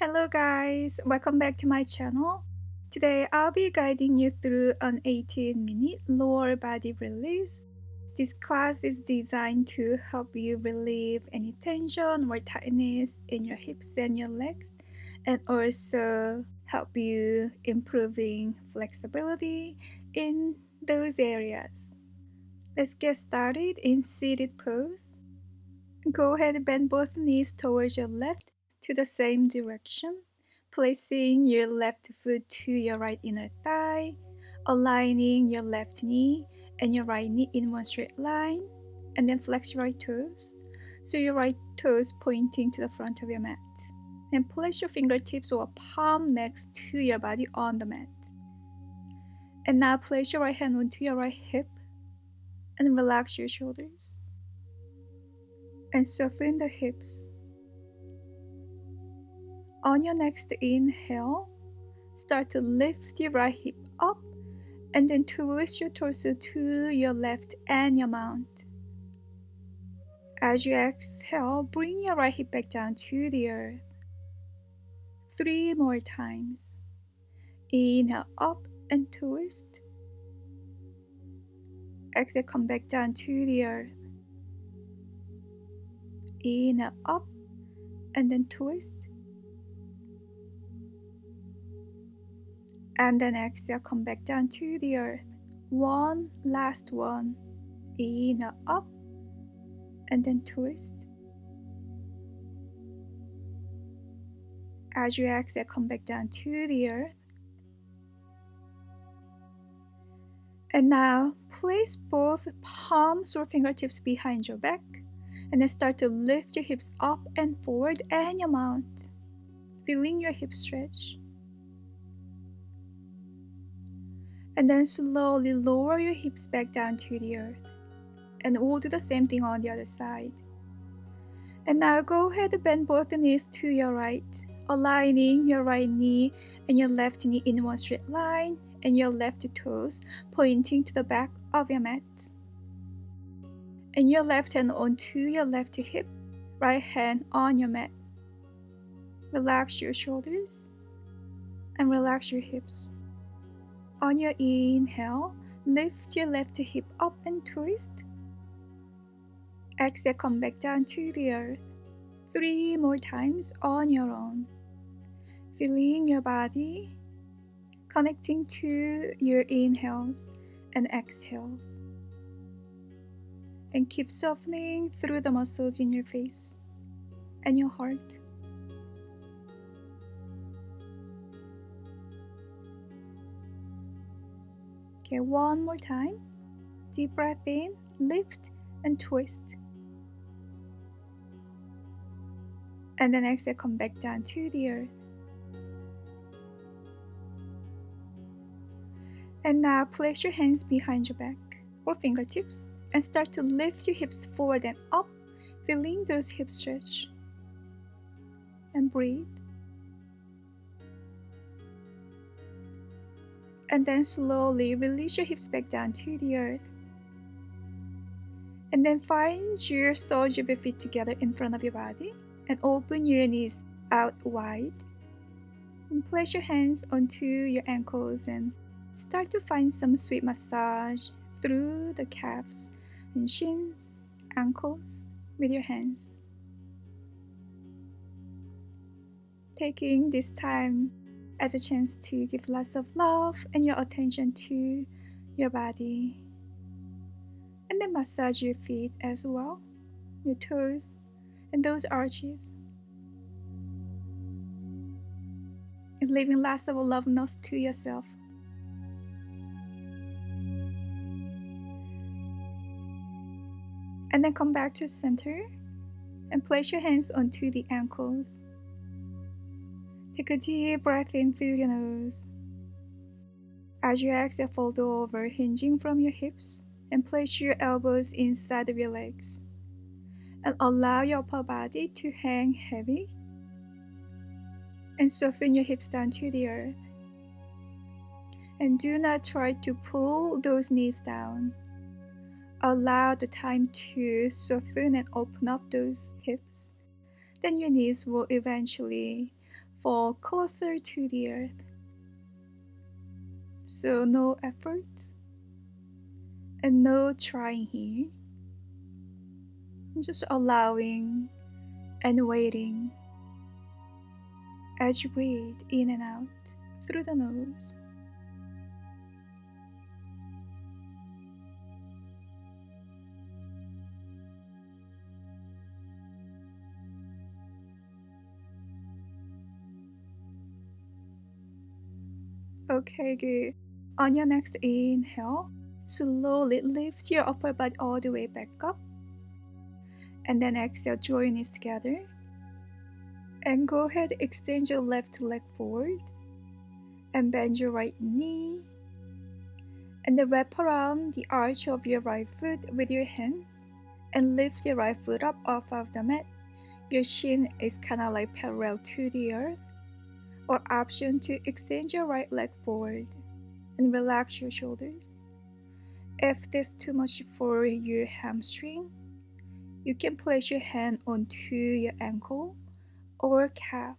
Hello guys, welcome back to my channel. Today I'll be guiding you through an 18-minute lower body release. This class is designed to help you relieve any tension or tightness in your hips and your legs, and also help you improving flexibility in those areas. Let's get started in seated pose. Go ahead and bend both knees towards your left to the same direction, placing your left foot to your right inner thigh, aligning your left knee and your right knee in one straight line, and then flex your right toes, so your right toes pointing to the front of your mat. And place your fingertips or palm next to your body on the mat. And now place your right hand onto your right hip and relax your shoulders. And soften the hips. On your next inhale, start to lift your right hip up and then twist your torso to your left and your mount. As you exhale, bring your right hip back down to the earth. 3 more times. Inhale up and twist. Exhale, come back down to the earth. Inhale up and then twist. And then exhale, come back down to the earth. One last one. Inhale up and then twist. As you exhale, come back down to the earth. And now place both palms or fingertips behind your back and then start to lift your hips up and forward and your mount, feeling your hips stretch. And then slowly lower your hips back down to the earth. And we'll do the same thing on the other side. And now go ahead and bend both knees to your right, aligning your right knee and your left knee in one straight line and your left toes pointing to the back of your mat. And your left hand onto your left hip, right hand on your mat. Relax your shoulders and relax your hips. On your inhale, lift your left hip up and twist. Exhale, come back down to the earth. 3 more times on your own. Feeling your body, connecting to your inhales and exhales. And keep softening through the muscles in your face and your heart. Okay, one more time. Deep breath in, lift and twist. And then exhale, come back down to the earth. And now place your hands behind your back or fingertips and start to lift your hips forward and up, feeling those hips stretch. And breathe. And then slowly release your hips back down to the earth. And then find your soles of your feet together in front of your body and open your knees out wide. And place your hands onto your ankles and start to find some sweet massage through the calves and shins, ankles with your hands. Taking this time as a chance to give lots of love and your attention to your body. And then massage your feet as well, your toes and those arches. And leaving lots of love notes to yourself. And then come back to center and place your hands onto the ankles. Take a deep breath in through your nose. As you exhale, fold over, hinging from your hips, and place your elbows inside of your legs. And allow your upper body to hang heavy. And soften your hips down to the earth. And do not try to pull those knees down. Allow the time to soften and open up those hips. Then your knees will eventually fall closer to the earth. So no effort and no trying here. Just allowing and waiting as you breathe in and out through the nose. Okay, good. On your next inhale, slowly lift your upper body all the way back up. And then exhale, draw your knees together. And go ahead, extend your left leg forward. And bend your right knee. And then wrap around the arch of your right foot with your hands. And lift your right foot up off of the mat. Your shin is kind of like parallel to the earth. Or option to extend your right leg forward and relax your shoulders. If this is too much for your hamstring, you can place your hand onto your ankle or calf.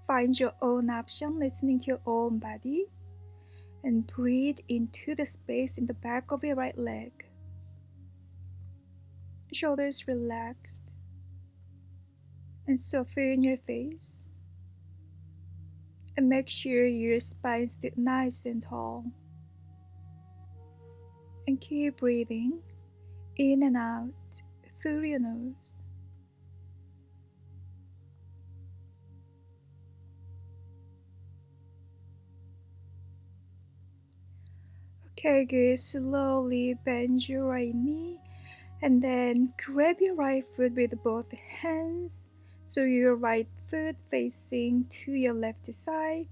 Find your own option, listening to your own body, and breathe into the space in the back of your right leg. Shoulders relaxed, and soften your face. And make sure your spine is nice and tall. And keep breathing in and out through your nose. Okay, good. Slowly bend your right knee and then grab your right foot with both hands. So your right foot facing to your left side,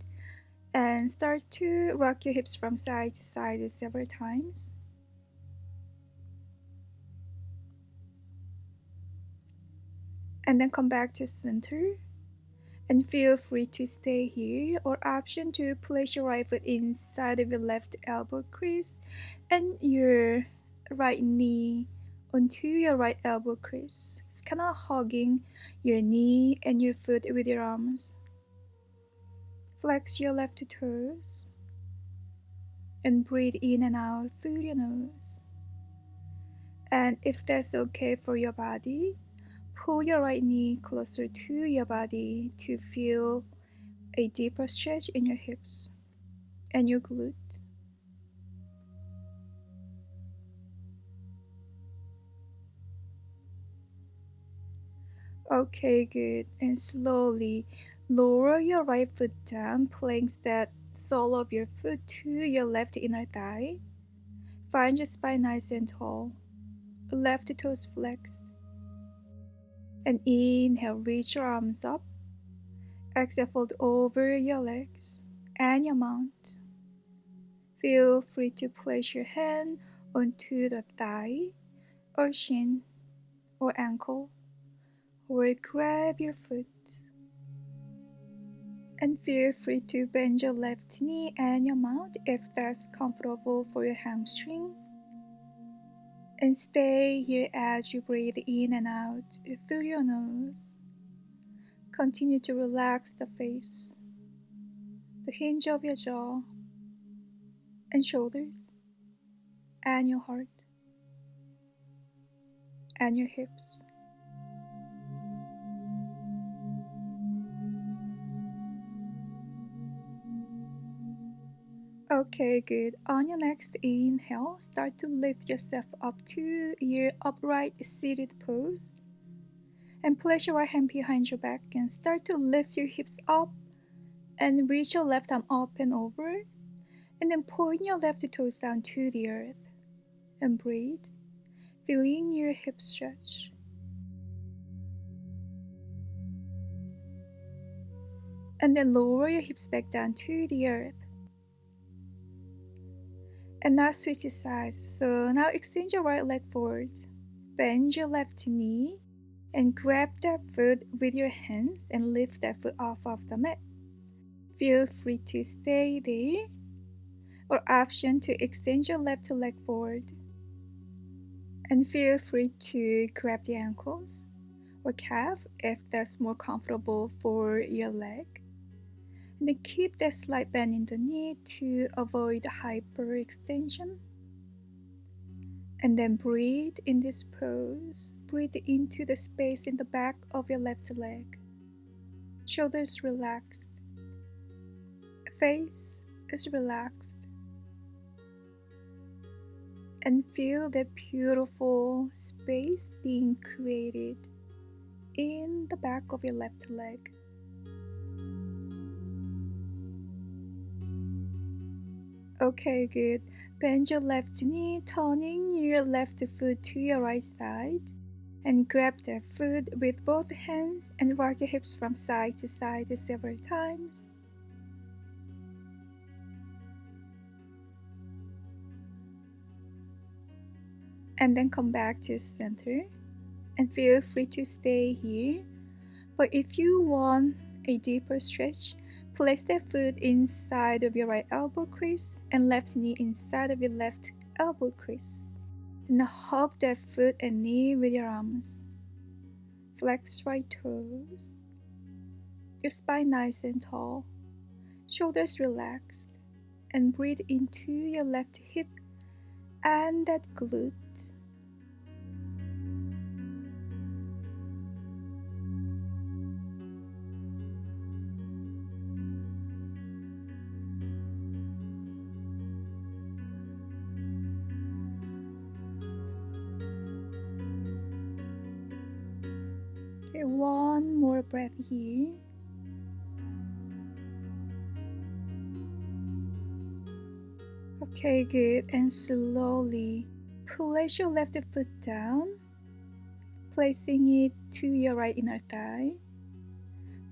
and start to rock your hips from side to side several times. And then come back to center. And feel free to stay here, or option to place your right foot inside of your left elbow crease and your right knee onto your right elbow crease. It's kind of hugging your knee and your foot with your arms. Flex your left toes and breathe in and out through your nose. And if that's okay for your body, pull your right knee closer to your body to feel a deeper stretch in your hips and your glute. Okay, good. And slowly lower your right foot down, place that sole of your foot to your left inner thigh. Find your spine nice and tall. Left toes flexed. And inhale, reach your arms up. Exhale, fold over your legs and your mount. Feel free to place your hand onto the thigh or shin or ankle, or grab your foot. And feel free to bend your left knee and your mount if that's comfortable for your hamstring. And stay here as you breathe in and out through your nose. Continue to relax the face, the hinge of your jaw and shoulders, and your heart, and your hips. Okay, good. On your next inhale, start to lift yourself up to your upright seated pose. And place your right hand behind your back and start to lift your hips up and reach your left arm up and over. And then point your left toes down to the earth. And breathe, feeling your hips stretch. And then lower your hips back down to the earth. And now switch sides. So now extend your right leg forward. Bend your left knee and grab that foot with your hands and lift that foot off of the mat. Feel free to stay there, or option to extend your left leg forward. And feel free to grab the ankles or calf if that's more comfortable for your leg. And then keep that slight bend in the knee to avoid hyperextension. And then breathe in this pose. Breathe into the space in the back of your left leg. Shoulders relaxed. Face is relaxed. And feel that beautiful space being created in the back of your left leg. Okay, good. Bend your left knee, turning your left foot to your right side. And grab that foot with both hands and rock your hips from side to side several times. And then come back to center. And feel free to stay here. But if you want a deeper stretch, place that foot inside of your right elbow crease and left knee inside of your left elbow crease. Then hug that foot and knee with your arms. Flex right toes. Your spine nice and tall. Shoulders relaxed. And breathe into your left hip and that glute. Okay, one more breath here. Okay, good. And slowly place your left foot down, placing it to your right inner thigh.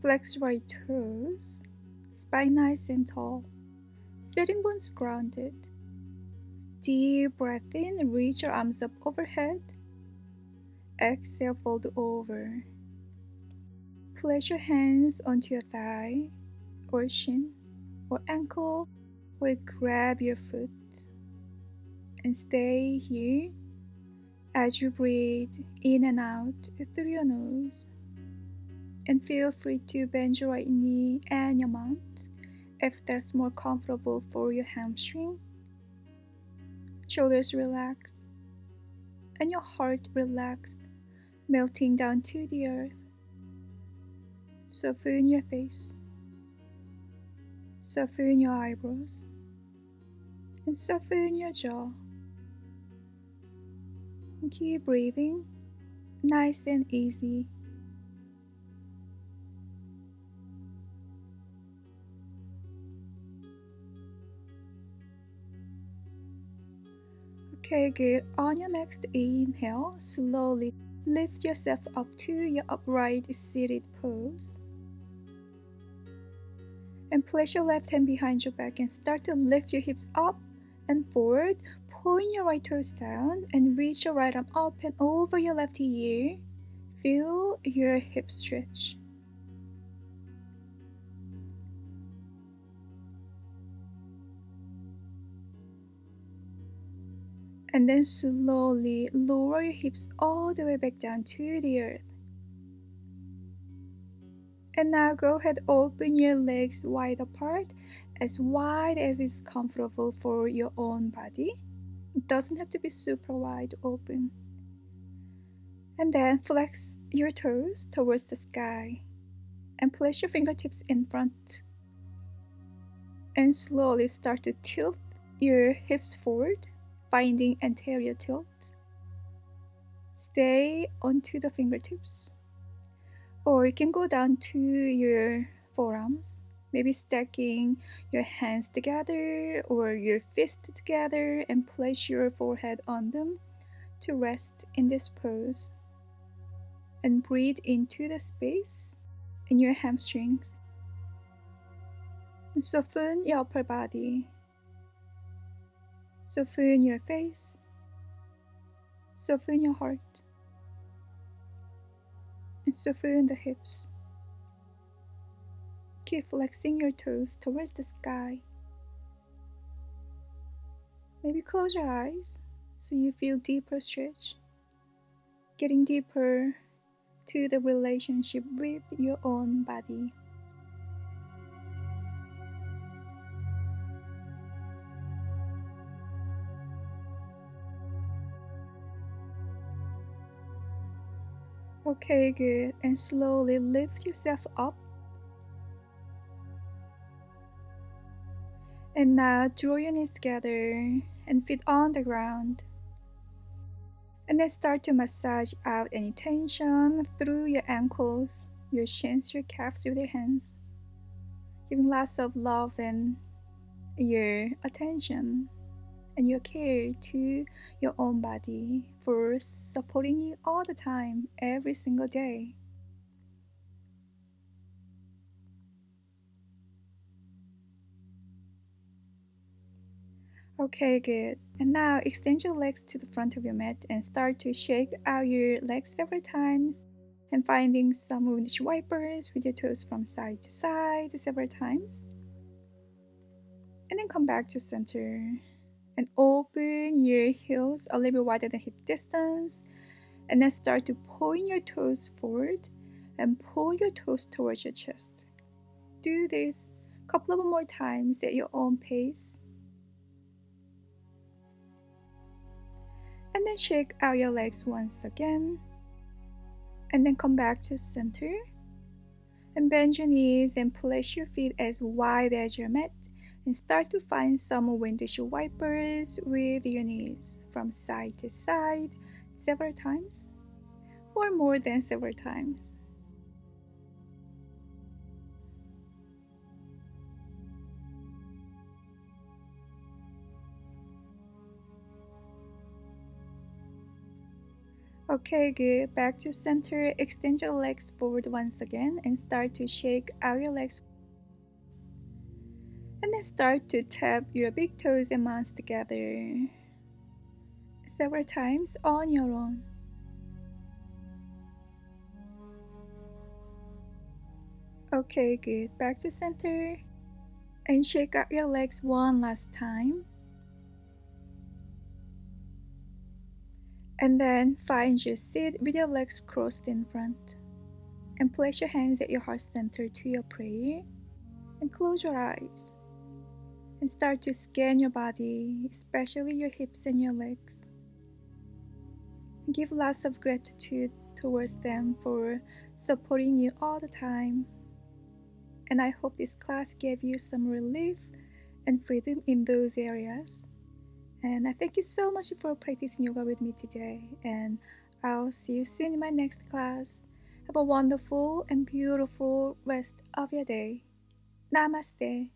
Flex right toes, spine nice and tall, sitting bones grounded. Deep breath in, reach your arms up overhead. Exhale, fold over. Place your hands onto your thigh, or shin, or ankle, or grab your foot. And stay here as you breathe in and out through your nose. And feel free to bend your right knee and your mount if that's more comfortable for your hamstring. Shoulders relaxed and your heart relaxed, melting down to the earth. Soften your face. Soften your eyebrows. And soften your jaw. And keep breathing, nice and easy. Okay, good. On your next inhale, slowly lift yourself up to your upright seated pose. And place your left hand behind your back and start to lift your hips up and forward. Point your right toes down and reach your right arm up and over your left ear. Feel your hips stretch. And then slowly lower your hips all the way back down to the earth. And now go ahead, open your legs wide apart, as wide as is comfortable for your own body. It doesn't have to be super wide open. And then flex your toes towards the sky and place your fingertips in front. And slowly start to tilt your hips forward, finding anterior tilt. Stay onto the fingertips. Or you can go down to your forearms, maybe stacking your hands together or your fists together and place your forehead on them to rest in this pose. And breathe into the space in your hamstrings. And soften your upper body. Soften your face. Soften your heart. And soften the hips. Keep flexing your toes towards the sky. Maybe close your eyes so you feel deeper stretch. Getting deeper to the relationship with your own body. Okay, good. And slowly lift yourself up. And now draw your knees together and feet on the ground. And then start to massage out any tension through your ankles, your shins, your calves with your hands. Giving lots of love and your attention and your care to your own body for supporting you all the time, every single day. Okay, good. And now extend your legs to the front of your mat and start to shake out your legs several times and finding some windshield wipers with your toes from side to side several times. And then come back to center and open your heels a little bit wider than hip distance. And then start to point your toes forward and pull your toes towards your chest. Do this a couple of more times at your own pace. And then shake out your legs once again. And then come back to center. And bend your knees and place your feet as wide as your mat. And start to find some windshield wipers with your knees from side to side several times or more than several times. Okay, good. Back to center. Extend your legs forward once again and start to shake out your legs. And then start to tap your big toes and mounts together several times on your own. Okay, good. Back to center. And shake out your legs one last time. And then find your seat with your legs crossed in front. And place your hands at your heart center to your prayer. And close your eyes. And start to scan your body, especially your hips and your legs. And give lots of gratitude towards them for supporting you all the time. And I hope this class gave you some relief and freedom in those areas. And I thank you so much for practicing yoga with me today. And I'll see you soon in my next class. Have a wonderful and beautiful rest of your day. Namaste.